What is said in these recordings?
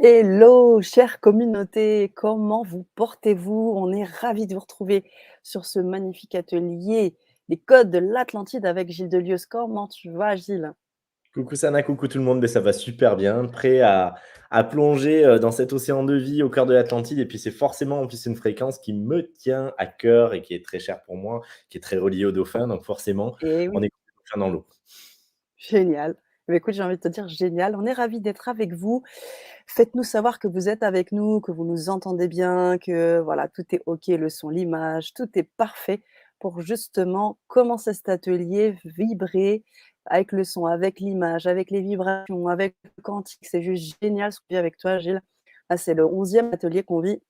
Hello, chère communauté, comment vous portez-vous? On est ravis de vous retrouver sur ce magnifique atelier des codes de l'Atlantide avec Gilles Delieuse. Comment tu vas, Gilles? Coucou Sana, coucou tout le monde, mais ça va super bien, prêt à plonger dans cet océan de vie au cœur de l'Atlantide. Et puis c'est forcément en plus une fréquence qui me tient à cœur et qui est très chère pour moi, qui est très reliée au dauphin. Donc forcément, Eh on oui, est dauphin dans l'eau. génial. Écoute, j'ai envie de te dire génial. On est ravis d'être avec vous. Faites-nous savoir que vous êtes avec nous, que vous nous entendez bien, que voilà, tout est OK, le son, l'image, tout est parfait pour justement commencer cet atelier, vibrer avec le son, avec l'image, avec les vibrations, avec le quantique. C'est juste génial ce qu'on vit avec toi, Gilles. Là, c'est le 11e atelier qu'on vit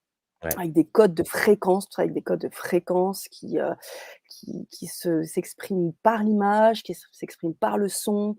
Ouais, avec des codes de fréquence, avec des codes de fréquence qui s'expriment par l'image, qui s'expriment par le son.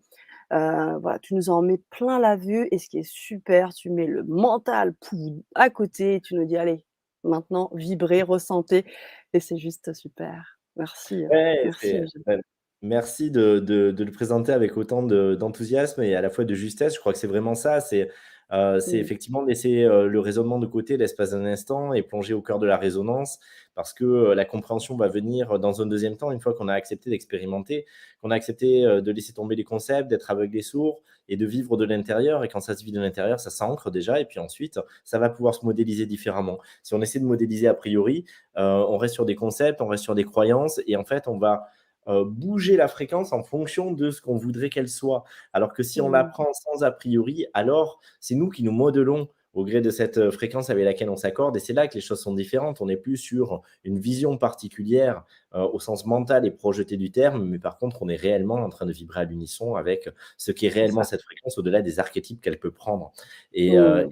Voilà, tu nous en mets plein la vue et ce qui est super, tu mets le mental, pouf, à côté et tu nous dis: «Allez, maintenant vibrez, ressentez» et c'est juste super. Merci, ouais, merci Gilles. merci de le présenter avec autant d'enthousiasme et à la fois de justesse. Je crois que c'est vraiment ça. C'est Mmh. effectivement laisser le raisonnement de côté l'espace d'un instant et plonger au cœur de la résonance parce que la compréhension va venir dans un deuxième temps une fois qu'on a accepté d'expérimenter, qu'on a accepté de laisser tomber les concepts, d'être aveugle et sourd et de vivre de l'intérieur. Et quand ça se vit de l'intérieur, ça s'ancre déjà. Et puis ensuite, ça va pouvoir se modéliser différemment. Si on essaie de modéliser a priori, on reste sur des concepts, on reste sur des croyances et en fait, on va bouger la fréquence en fonction de ce qu'on voudrait qu'elle soit. Alors que si on la Mmh. prend sans a priori, alors c'est nous qui nous modelons au gré de cette fréquence avec laquelle on s'accorde. Et c'est là que les choses sont différentes. On n'est plus sur une vision particulière au sens mental et projeté du terme, mais par contre, on est réellement en train de vibrer à l'unisson avec ce qui est C'est réellement ça. cette fréquence au-delà des archétypes qu'elle peut prendre. Et, Mmh.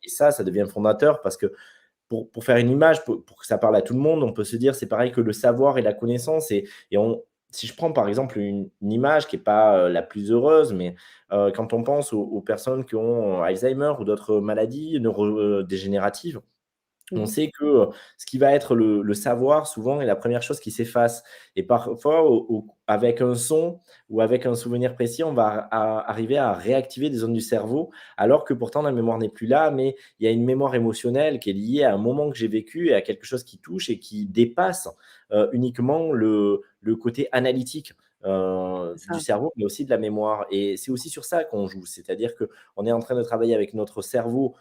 ça devient fondateur parce que pour faire une image, pour que ça parle à tout le monde, on peut se dire c'est pareil que le savoir et la connaissance. Et si je prends par exemple une image qui n'est pas la plus heureuse, mais quand on pense aux personnes qui ont Alzheimer ou d'autres maladies neurodégénératives, on Mmh. sait que ce qui va être le savoir, souvent, est la première chose qui s'efface. Et parfois, avec un son ou avec un souvenir précis, on va arriver à réactiver des zones du cerveau, alors que pourtant la mémoire n'est plus là, mais il y a une mémoire émotionnelle qui est liée à un moment que j'ai vécu et à quelque chose qui touche et qui dépasse uniquement le côté analytique C'est du ça. cerveau, mais aussi de la mémoire. Et c'est aussi sur ça qu'on joue, c'est-à-dire qu'on est en train de travailler avec notre cerveau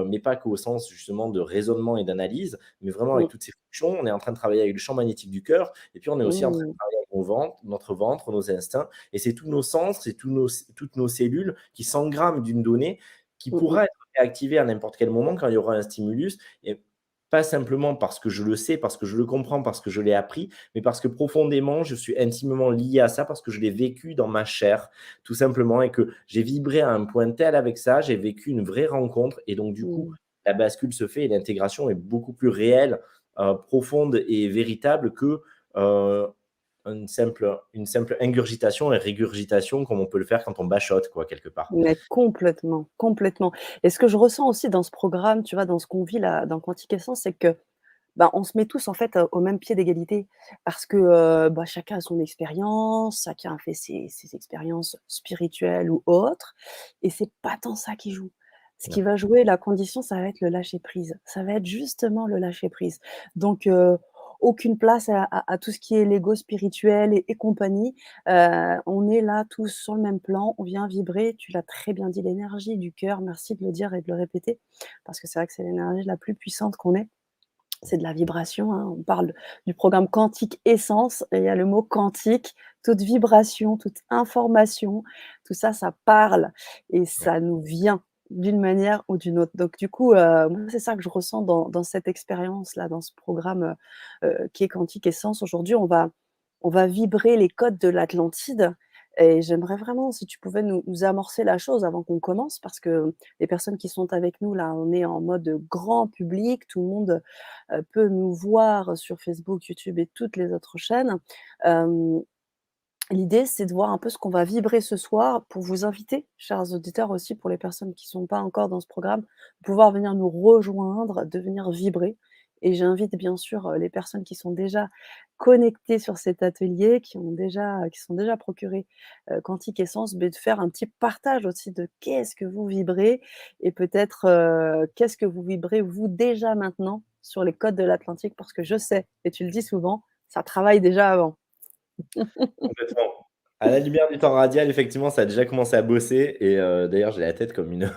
mais pas qu'au sens justement de raisonnement et d'analyse, mais vraiment avec Mmh. toutes ces fonctions. On est en train de travailler avec le champ magnétique du cœur, et puis on est aussi en train de Mmh. travailler avec notre ventre, nos instincts, et c'est tous nos sens, c'est toutes nos cellules qui s'engramment d'une donnée qui Mmh mh. pourra être réactivée à n'importe quel moment quand il y aura un stimulus, et pas simplement parce que je le sais, parce que je le comprends, parce que je l'ai appris, mais parce que profondément, je suis intimement lié à ça, parce que je l'ai vécu dans ma chair, tout simplement, et que j'ai vibré à un point tel avec ça, j'ai vécu une vraie rencontre, et donc du coup, Mmh. la bascule se fait et l'intégration est beaucoup plus réelle, profonde et véritable que euh, une simple ingurgitation et régurgitation comme on peut le faire quand on bachote, quoi, quelque part. Mais complètement, complètement et ce que je ressens aussi dans ce programme, tu vois, dans ce qu'on vit là, dans Quantique Essence, c'est que bah, on se met tous en fait, au même pied d'égalité parce que, bah, chacun a son expérience, chacun a fait ses expériences spirituelles ou autres et c'est pas tant ça qui joue. Ce qui Ouais. va jouer la condition, ça va être le lâcher prise. Ça va être justement le lâcher prise. Donc, aucune place à tout ce qui est l'ego spirituel et compagnie. On est là tous sur le même plan, on vient vibrer, tu l'as très bien dit, l'énergie du cœur, merci de le dire et de le répéter parce que c'est vrai que c'est l'énergie la plus puissante qu'on ait. C'est de la vibration, hein. On parle du programme Quantique Essence et il y a le mot quantique, toute vibration, toute information, tout ça, ça parle et Ouais. ça nous vient d'une manière ou d'une autre. Donc du coup, moi, c'est ça que je ressens dans cette expérience-là, dans ce programme, qui est Quantique Essence. Aujourd'hui, on va vibrer les codes de l'Atlantide et j'aimerais vraiment si tu pouvais nous amorcer la chose avant qu'on commence parce que les personnes qui sont avec nous là, on est en mode grand public, tout le monde, peut nous voir sur Facebook, YouTube et toutes les autres chaînes. Hem, L'idée, c'est de voir un peu ce qu'on va vibrer ce soir pour vous inviter, chers auditeurs aussi, pour les personnes qui ne sont pas encore dans ce programme, pouvoir venir nous rejoindre, de venir vibrer et j'invite bien sûr, les personnes qui sont déjà connectées sur cet atelier, qui sont déjà procurées, Quantique Essence, beh, de faire un petit partage aussi de qu'est-ce que vous vibrez et peut-être, qu'est-ce que vous vibrez vous déjà maintenant sur les côtes de l'Atlantique? Parce que je sais, et tu le dis souvent, ça travaille déjà avant. Complètement. À la lumière du temps radial, effectivement, ça a déjà commencé à bosser et d'ailleurs, j'ai la tête comme une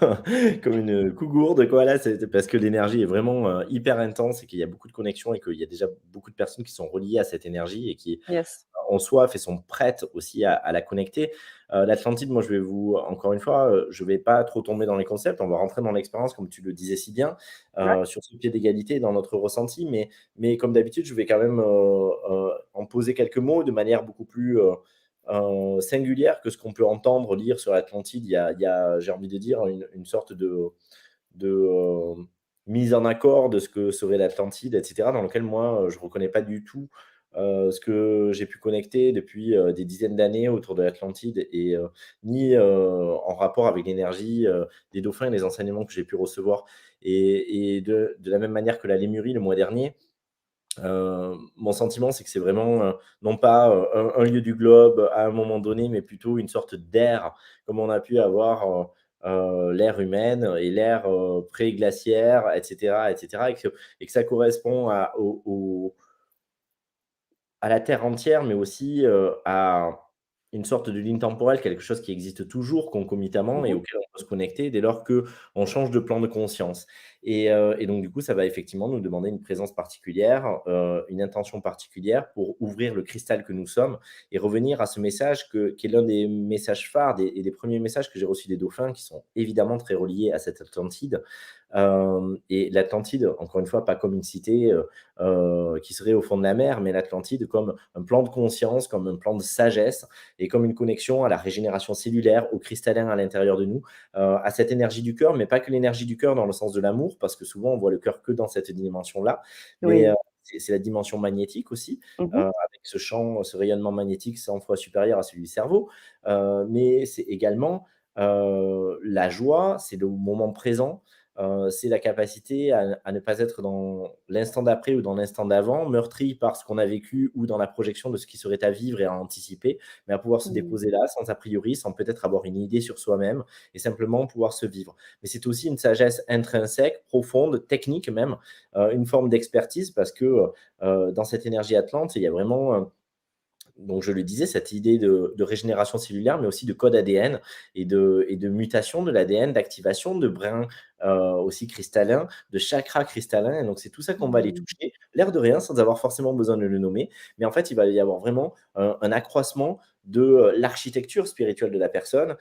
comme une cougourde, quoi, là, c'est parce que l'énergie est vraiment, hyper intense et qu'il y a beaucoup de connexions et qu'il y a déjà beaucoup de personnes qui sont reliées à cette énergie et qui Yes. ont soif et sont prêtes aussi à la connecter. L'Atlantide, moi, je vais vous encore une fois, je vais pas trop tomber dans les concepts, on va rentrer dans l'expérience comme tu le disais si bien, Ouais, sur ce pied d'égalité dans notre ressenti, mais comme d'habitude, je vais quand même, en poser quelques mots de manière beaucoup plus, singulière que ce qu'on peut entendre, lire sur l'Atlantide. Il y a, j'ai envie de dire, une sorte de mise en accord de ce que serait l'Atlantide et cetera, dans lequel moi, je ne reconnais pas du tout, ce que j'ai pu connecter depuis, des dizaines d'années autour de l'Atlantide et ni, en rapport avec l'énergie, des dauphins et les enseignements que j'ai pu recevoir et de la même manière que la Lémurie le mois dernier, mon sentiment, c'est que c'est vraiment, non pas, un lieu du globe à un moment donné, mais plutôt une sorte d'ère, comme on a pu avoir, l'ère humaine et l'ère, pré-glaciaire et cetera et que ça correspond à la Terre entière, mais aussi, à une sorte de ligne temporelle, quelque chose qui existe toujours concomitamment et mmh, auquel on peut se connecter dès lors qu'on change de plan de conscience et donc du coup, ça va effectivement nous demander une présence particulière, une intention particulière pour ouvrir le cristal que nous sommes et revenir à ce message qui est l'un des messages phares des premiers messages que j'ai reçus des dauphins qui sont évidemment très reliés à cette Atlantide. Et l'Atlantide, encore une fois, pas comme une cité, qui serait au fond de la mer, mais l'Atlantide comme un plan de conscience, comme un plan de sagesse et comme une connexion à la régénération cellulaire, au cristallin à l'intérieur de nous, à cette énergie du cœur, mais pas que l'énergie du cœur dans le sens de l'amour, parce que souvent on voit le cœur que dans cette dimension-là, mais oui. c'est la dimension magnétique aussi, Mmh. avec ce champ, ce rayonnement magnétique 100 fois supérieur à celui du cerveau, mais c'est également la joie, c'est le moment présent, c'est la capacité à ne pas être dans l'instant d'après ou dans l'instant d'avant, meurtri par ce qu'on a vécu ou dans la projection de ce qui serait à vivre et à anticiper, mais à pouvoir se Mmh. déposer là, sans a priori, sans peut-être avoir une idée sur soi-même et simplement pouvoir se vivre. Mais c'est aussi une sagesse intrinsèque, profonde, technique même, une forme d'expertise parce que, dans cette énergie atlante, il y a vraiment, donc je le disais, cette idée de régénération cellulaire, mais aussi de code ADN et de mutation de l'ADN, d'activation de brins, aussi cristallins, de chakras cristallins et donc c'est tout ça qu'on va aller Mmh. toucher, l'air de rien, sans avoir forcément besoin de le nommer. Mais en fait, il va y avoir vraiment un accroissement de, l'architecture spirituelle de la personne,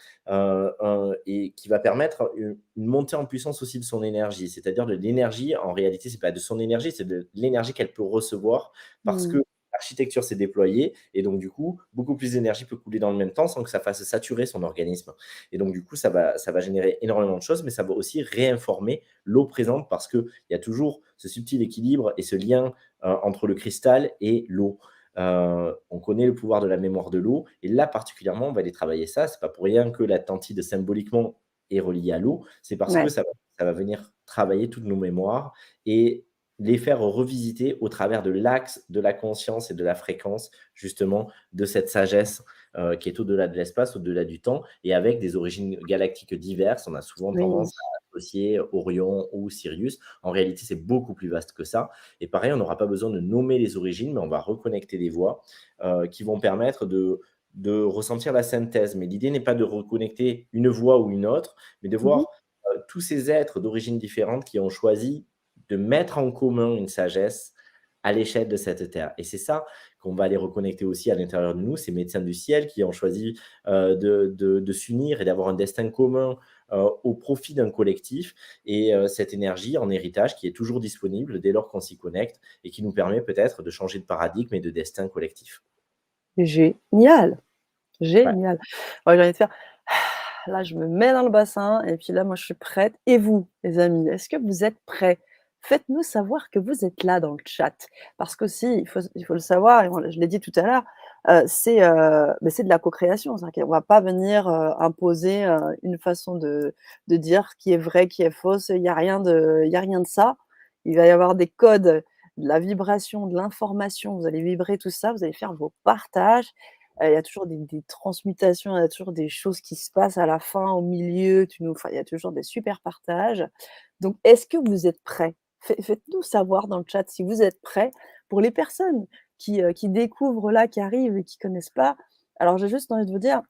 et qui va permettre une montée en puissance aussi de son énergie. C'est-à-dire de l'énergie, en réalité, c'est pas de son énergie, c'est de l'énergie qu'elle peut recevoir parce que Mmh. l'architecture s'est déployée et donc du coup, beaucoup plus d'énergie peut couler dans le même temps sans que ça fasse saturer son organisme. Et donc du coup, ça va générer énormément de choses, mais ça va aussi réinformer l'eau présente parce qu'il y a toujours ce subtil équilibre et ce lien entre le cristal et l'eau. On connaît le pouvoir de la mémoire de l'eau et là particulièrement, on va aller travailler ça. C'est pas pour rien que l'Atlantide symboliquement est reliée à l'eau, c'est parce que Ouais, ça va venir travailler toutes nos mémoires et les faire revisiter au travers de l'axe de la conscience et de la fréquence, justement, de cette sagesse, qui est au-delà de l'espace, au-delà du temps et avec des origines galactiques diverses. On a souvent oui. tendance à associer Orion ou Sirius. En réalité, c'est beaucoup plus vaste que ça et pareil, on n'aura pas besoin de nommer les origines, mais on va reconnecter les voix, qui vont permettre de ressentir la synthèse. Mais l'idée n'est pas de reconnecter une voix ou une autre, mais de Mmh. voir, tous ces êtres d'origines différentes qui ont choisi de mettre en commun une sagesse à l'échelle de cette terre. Et c'est ça qu'on va aller reconnecter aussi à l'intérieur de nous, ces médecins du ciel qui ont choisi de s'unir et d'avoir un destin commun au profit d'un collectif. Et cette énergie en héritage qui est toujours disponible dès lors qu'on s'y connecte et qui nous permet peut-être de changer de paradigme et de destin collectif. Génial, Ouais. génial. Ouais, j'ai envie de faire: «Là, je me mets dans le bassin et puis là, moi, je suis prête» et vous, les amis, est-ce que vous êtes prêts? Faites-nous savoir que vous êtes là dans le chat parce qu'aussi, il faut le savoir et on je l'ai dit tout à l'heure, c'est de la co-création. C'est-à-dire qu'on va pas venir, imposer, une façon de dire qui est vrai, qui est fausse. Il y a rien de ça. Il va y avoir des codes de la vibration, de l'information, vous allez vibrer tout ça, vous allez faire vos partages. Il y a toujours des transmutations, il y a toujours des choses qui se passent à la fin, au milieu, enfin, il y a toujours des super partages. Donc est-ce que vous êtes prêts? Faites-nous savoir dans le chat si vous êtes prêts. Pour les personnes qui découvrent là, qui arrivent et qui connaissent pas, alors j'ai juste envie de vous dire,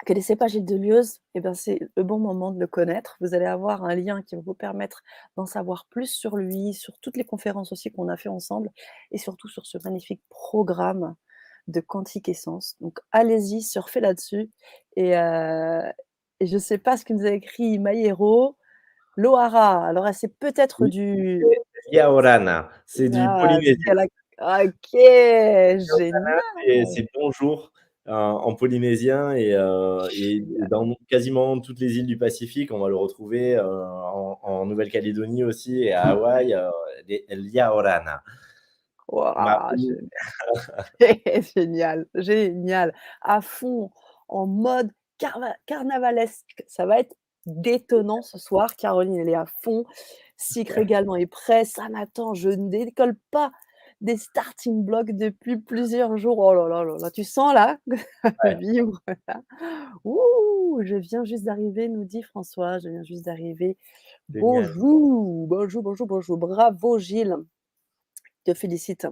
connaissez pas Gilles Delieuse, eh ben, c'est le bon moment de le connaître. Vous allez avoir un lien qui va vous permettre d'en savoir plus sur lui, sur toutes les conférences aussi qu'on a fait ensemble et surtout sur ce magnifique programme de Quantique Essence. Donc allez-y, surfez là-dessus et je sais pas ce que nous a écrit Mayero. Lohara, alors elle, c'est peut-être du Yaorana, c'est du c'est polynésien. quel OK, génial! C'est bonjour en polynésien et Génial. dans quasiment toutes les îles du Pacifique, on va le retrouver en Nouvelle-Calédonie aussi et à Hawaï, Liaorana. Ma Waouh, génial, génial, à fond, en mode carnavalesque. Ça va être détonnant ce soir. Caroline, elle est à fond. Sicre également est prêt. Ça m'attend, je ne décolle pas des starting blocks depuis plusieurs jours. Oh là là là là, tu sens là? Ouais, Vivre là. Ouh, je viens juste d'arriver, nous dit François, je viens juste d'arriver. génial. Bonjour, bonjour, bonjour, bonjour. Bravo Gilles, je te félicite.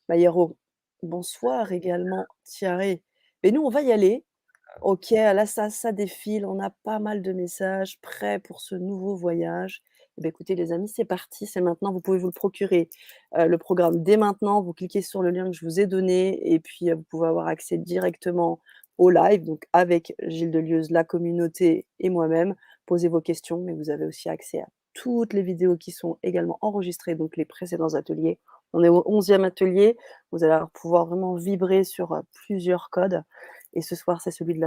Mayero, bonsoir également Thierry. Mais nous, on va y aller. OK, là, ça défile. On a pas mal de messages prêts pour ce nouveau voyage. Eh bien, écoutez, les amis, c'est parti. C'est maintenant. Vous pouvez vous le procurer, le programme dès maintenant. Vous cliquez sur le lien que je vous ai donné et puis vous pouvez avoir accès directement au live, donc avec Gilles Delieuse, la communauté et moi-même. Posez vos questions, mais vous avez aussi accès à toutes les vidéos qui sont également enregistrées, donc les précédents ateliers. On est au 11e atelier. Vous allez pouvoir vraiment vibrer sur plusieurs codes. Et ce soir, c'est celui de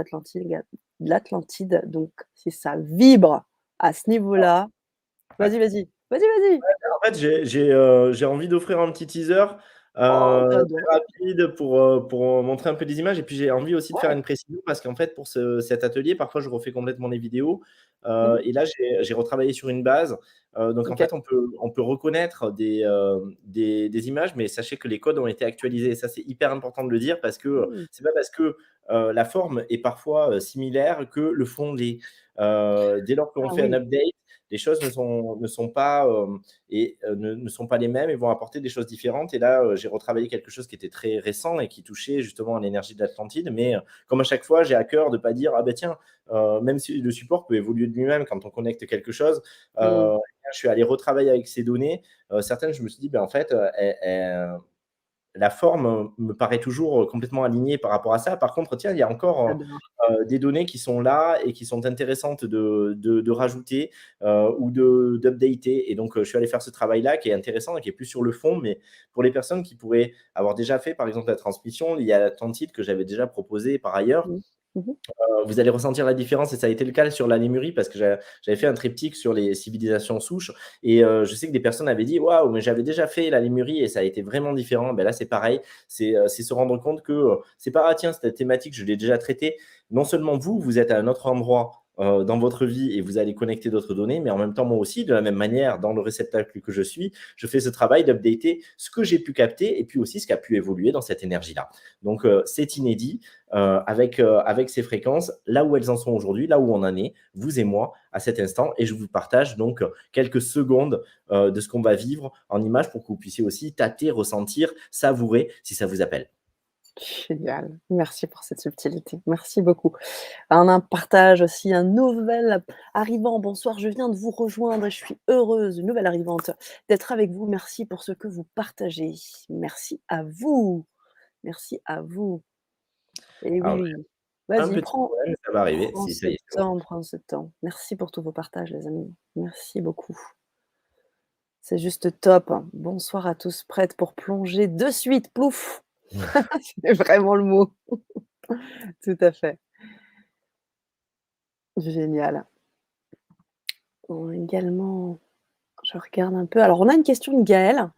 l'Atlantide. Donc, si ça vibre à ce niveau-là, vas-y, vas-y, vas-y, vas-y. En fait, j'ai envie d'offrir un petit teaser Oh, très j'adore. rapide pour montrer un peu des images. Et puis, j'ai envie aussi de faire Ouais. une précision parce qu'en fait, pour cet atelier, parfois, je refais complètement les vidéos. Mmh. Et là, j'ai retravaillé sur une base. Donc, en OK. fait, on peut reconnaître des images, mais sachez que les codes ont été actualisés. Et ça, c'est hyper important de le dire parce que Mmh. c'est pas parce que la forme est parfois similaire que le fond l'est. Dès lors qu'on Ah fait un oui. update, les choses ne sont pas ne sont pas les mêmes et vont apporter des choses différentes. Et là, j'ai retravaillé quelque chose qui était très récent et qui touchait justement à l'énergie de l'Atlantide. Mais comme à chaque fois, j'ai à cœur de ne pas dire ah ben tiens, même si le support peut évoluer de lui-même quand on connecte quelque chose, Mmh. je suis allé retravailler avec ces données. Certaines, je me suis dit ben en fait, la forme me paraît toujours complètement alignée par rapport à ça. Par contre, tiens, il y a encore J'adore. des données qui sont là et qui sont intéressantes de rajouter ou d'updater. Et donc, je suis allé faire ce travail-là qui est intéressant et qui est plus sur le fond. Mais pour les personnes qui pourraient avoir déjà fait, par exemple, la transmission, il y a l'Atlantide que j'avais déjà proposé par ailleurs. Mmh. Mmh. Vous allez ressentir la différence et ça a été le cas sur la Lémurie parce que j'avais fait un triptyque sur les civilisations souches et je sais que des personnes avaient dit waouh, mais j'avais déjà fait la Lémurie et ça a été vraiment différent. Ben là, c'est pareil, c'est se rendre compte que c'est pas ah tiens, cette thématique, je l'ai déjà traitée. Non seulement vous êtes à un autre endroit dans votre vie et vous allez connecter d'autres données, mais en même temps, moi aussi, de la même manière, dans le réceptacle que je suis, je fais ce travail d'updater ce que j'ai pu capter et puis aussi ce qui a pu évoluer dans cette énergie-là. Donc, c'est inédit avec ces fréquences, là où elles en sont aujourd'hui, là où on en est, vous et moi, à cet instant. Et je vous partage donc quelques secondes de ce qu'on va vivre en images pour que vous puissiez aussi tâter, ressentir, savourer si ça vous appelle. Génial. Merci pour cette subtilité. Merci beaucoup. On a un partage aussi, un nouvel arrivant. Bonsoir, je viens de vous rejoindre et je suis heureuse, une nouvelle arrivante, d'être avec vous. Merci pour ce que vous partagez. Merci à vous. Merci à vous. Et oui, Alors, oui. un Vas-y, petit problème, ça va arriver. prends Si, ce ça y est, c'est bon. temps, prends ce temps. Merci pour tous vos partages, les amis. Merci beaucoup. C'est juste top. Bonsoir à tous, prêtes pour plonger de suite. Plouf! C'est vraiment le mot. Tout à fait. Génial. Également, je regarde un peu. Alors, on a une question de Gaël,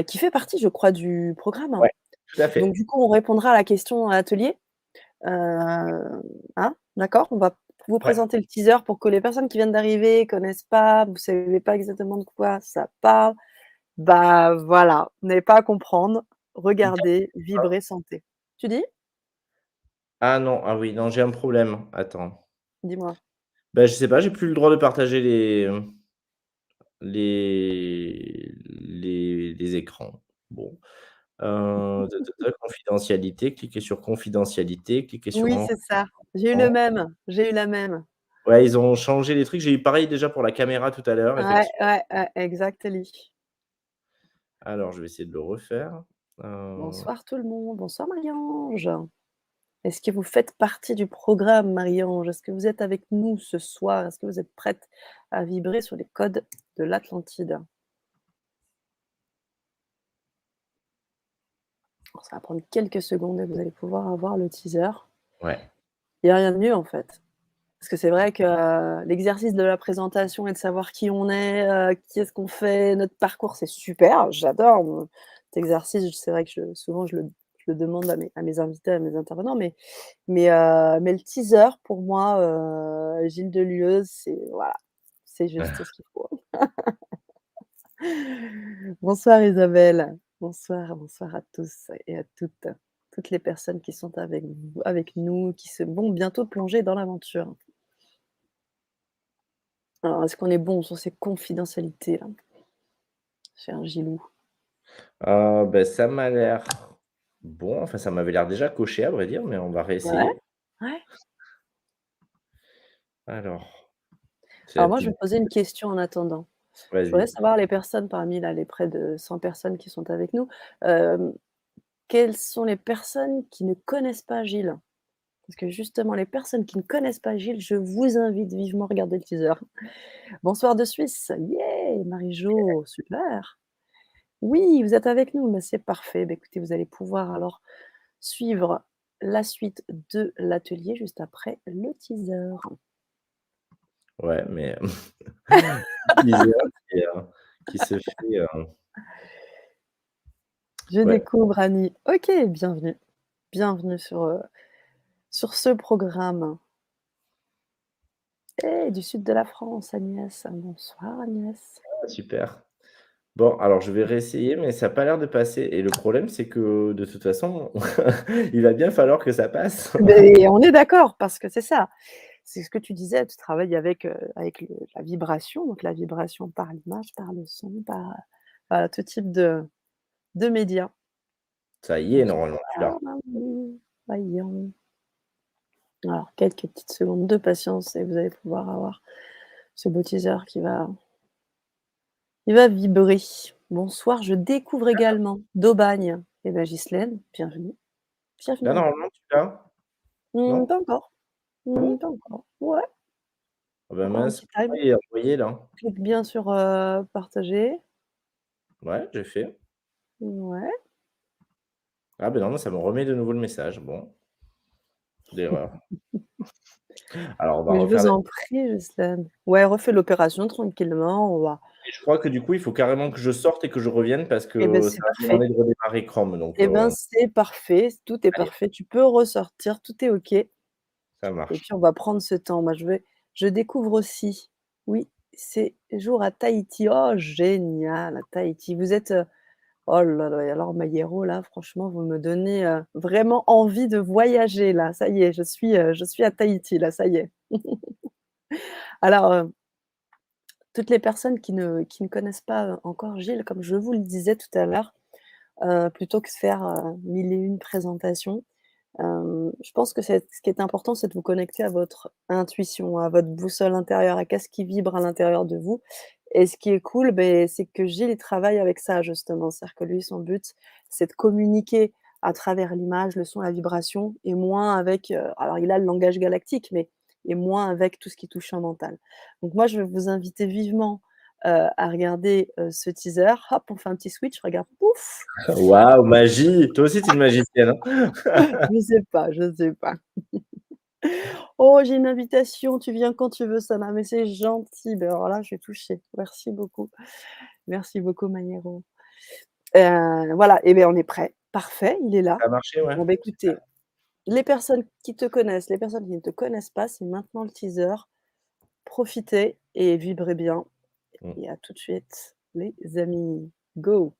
qui fait partie, je crois, du programme. Ouais, tout à Donc fait. du coup, on répondra à la question à l'atelier. Hein? D'accord? On va vous Ouais. présenter le teaser pour que les personnes qui viennent d'arriver connaissent pas, vous savez pas exactement de quoi ça parle. Bah, voilà, vous n'avez pas à comprendre. Regardez, vibrez, sentez. Tu dis? Ah non, ah oui, non, j'ai un problème. Attends. Dis-moi. Bah, je sais pas, j'ai plus le droit de partager les écrans. Bon, confidentialité, cliquez sur confidentialité, cliquez sur Oui, en c'est ça. J'ai eu le même, j'ai eu la même. ouais, ils ont changé les trucs. J'ai eu pareil déjà pour la caméra tout à l'heure, Ouais, effectivement. ouais, ouais, exactly. Alors je vais essayer de le refaire. Heu, Bonsoir tout le monde, bonsoir Marie-Ange. Est-ce que vous faites partie du programme Marie-Ange? Est-ce que vous êtes avec nous ce soir? Est-ce que vous êtes prête à vibrer sur les codes de l'Atlantide? Ça va prendre quelques secondes et vous allez pouvoir avoir le teaser. ouais. Il y a rien de mieux en fait. Parce que c'est vrai que, l'exercice de la présentation et de savoir qui on est, qui est-ce qu'on fait, notre parcours, c'est super, j'adore moi cet exercice. C'est vrai que souvent je le demande à mes invités, à mes intervenants, mais le teaser pour moi, Gilles Delieuse, c'est voilà, c'est juste ce qu'il faut. Bonsoir Isabelle, bonsoir, bonsoir à tous et à toutes les personnes qui sont avec nous, qui se vont bientôt plonger dans l'aventure. Alors, est-ce qu'on est bon sur ces confidentialités là, cher Gilou? Bah, ça m'a l'air bon, enfin ça m'avait l'air déjà coché à vrai dire, mais on va Ouais, réessayer. ouais. Alors, c'est la Alors moi, je petite vais poser une question en attendant. Je voudrais vas-y. savoir les personnes parmi là, les près de 100 personnes qui sont avec nous, hem, quelles sont les personnes qui ne connaissent pas Gilles? Parce que justement, les personnes qui ne connaissent pas Gilles, je vous invite vivement à regarder le teaser. Bonsoir de Suisse, yeah! Marie-Jo, super! Oui, vous êtes avec nous, mais c'est parfait. Bah, écoutez, vous allez pouvoir alors suivre la suite de l'atelier juste après le teaser. Ouais, mais teaser qui, qui se fait, Je ouais. découvre Annie. OK, bienvenue. Bienvenue sur ce programme. Et du sud de la France, Agnès. Bonsoir Agnès. Ah super. Bon, alors je vais réessayer, mais ça a pas l'air de passer et le problème, c'est que de toute façon, il va bien falloir que ça passe. Beh, on est d'accord parce que c'est ça. C'est ce que tu disais, tu travailles avec la vibration, donc la vibration par l'image, par le son, par, voilà, tout type de médias. Ça y est, normalement, tu l'as. Bonsoir Marie, voyons. Alors quelques petites secondes de patience et vous allez pouvoir avoir ce beau teaser qui va vibrer. Bonsoir, je découvre également d'Aubagne. Eh ben Ghislaine, bienvenue. Bienvenue Là, à vous. normalement, tu l'as? Non? Pas encore. Ah bon? Pas encore. Ouais, Ah bah encore un mince, petit time. pourquoi il est envoyé là? Clique bien sur, partager. Ouais, j'ai fait. Ouais. Ah ben non, moi ça me remet de nouveau le message. Bon, l'erreur. Alors on va Mais je refaire vous la en prie, Ghislaine. Ouais, refais l'opération tranquillement, on va et je crois que du coup, il faut carrément que je sorte et que je revienne parce eh ben que ça c'est va me demander parfait. de redémarrer Chrome donc Eh ben, c'est parfait, tout est allez, parfait. Tu peux ressortir, tout est OK et ça puis marche. on va prendre ce temps. Moi, je découvre aussi, oui, c'est jour à Tahiti. Oh génial, à Tahiti. Vous êtes, oh là là et alors Mayero là, franchement, vous me donnez, vraiment envie de voyager là. Ça y est, je suis à Tahiti là, ça y est. Alors, toutes les personnes qui ne connaissent pas, encore Gilles, comme je vous le disais tout à l'heure, plutôt que de faire, 1000 et une présentations, je pense que ce qui est important, c'est de vous connecter à votre intuition, à votre boussole intérieure, à qu'est-ce qui vibre à l'intérieur de vous et ce qui est cool, beh, c'est que Gilles, il travaille avec ça justement. C'est-à-dire que lui, son but, c'est de communiquer à travers l'image, le son, la vibration et moins avec, alors il a le langage galactique, mais et moins avec tout ce qui touche au mental. Donc moi, je vais vous inviter vivement, à regarder, ce teaser. Hop, on fait un petit switch, regarde, pouf! Waouh, magie! Toi aussi tu es une magicienne, hein? Je sais pas, je sais pas. Oh, j'ai une invitation, tu viens quand tu veux, Sana, mais c'est gentil. Ben, alors là, je suis touchée. Merci beaucoup. Merci beaucoup, Maniero. Voilà, et bien, on est prêt. Parfait, il est là. Ça a marché, ouais? Bon, bah, écoutez, les personnes qui te connaissent, les personnes qui ne te connaissent pas, c'est maintenant le teaser. Profitez et vibrez bien Mmh. et à tout de suite, les amis. Go!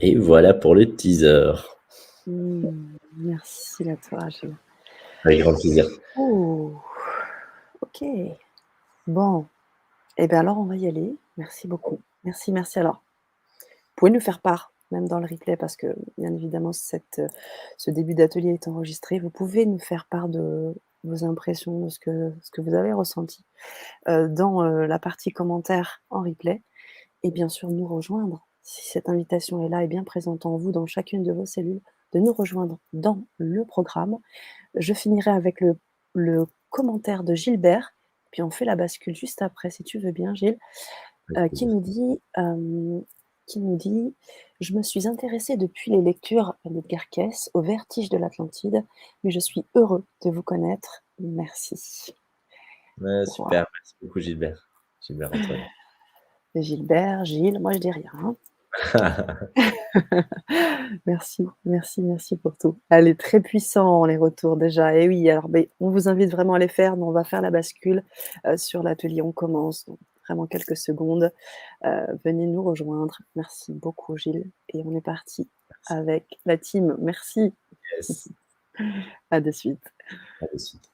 Et voilà pour le teaser. Merci à toi, Gilles. Avec grand plaisir. Oh, OK. Bon, et bien alors on va y aller. Merci beaucoup. Merci, merci. Alors, vous pouvez nous faire part, même dans le replay, parce que bien évidemment ce début d'atelier est enregistré. Vous pouvez nous faire part de vos impressions, de ce que vous avez ressenti, dans, la partie commentaires en replay et bien sûr nous rejoindre, si cette invitation est là et bien présente en vous, dans chacune de vos cellules, de nous rejoindre dans le programme. Je finirai avec le commentaire de Gilbert, puis on fait la bascule juste après, si tu veux bien, Gilles, qui nous dit: «Je me suis intéressé depuis les lectures d'Edgar Cayce au Vertige de l'Atlantide, mais je suis heureux de vous connaître. Merci». Ouais, Waouh! super, merci beaucoup Gilbert. Gilbert Antoine. Gilbert, Gilles, moi je dis rien, hein. Merci, merci, merci pour tout. Elle est très puissant les retours déjà et oui, alors beh, on vous invite vraiment à les faire. Nous, on va faire la bascule, sur l'atelier. On commence dans vraiment quelques secondes. Venez nous rejoindre. Merci beaucoup Gilles et on est parti Merci. avec la team. Merci. Yes. À de suite. À de suite.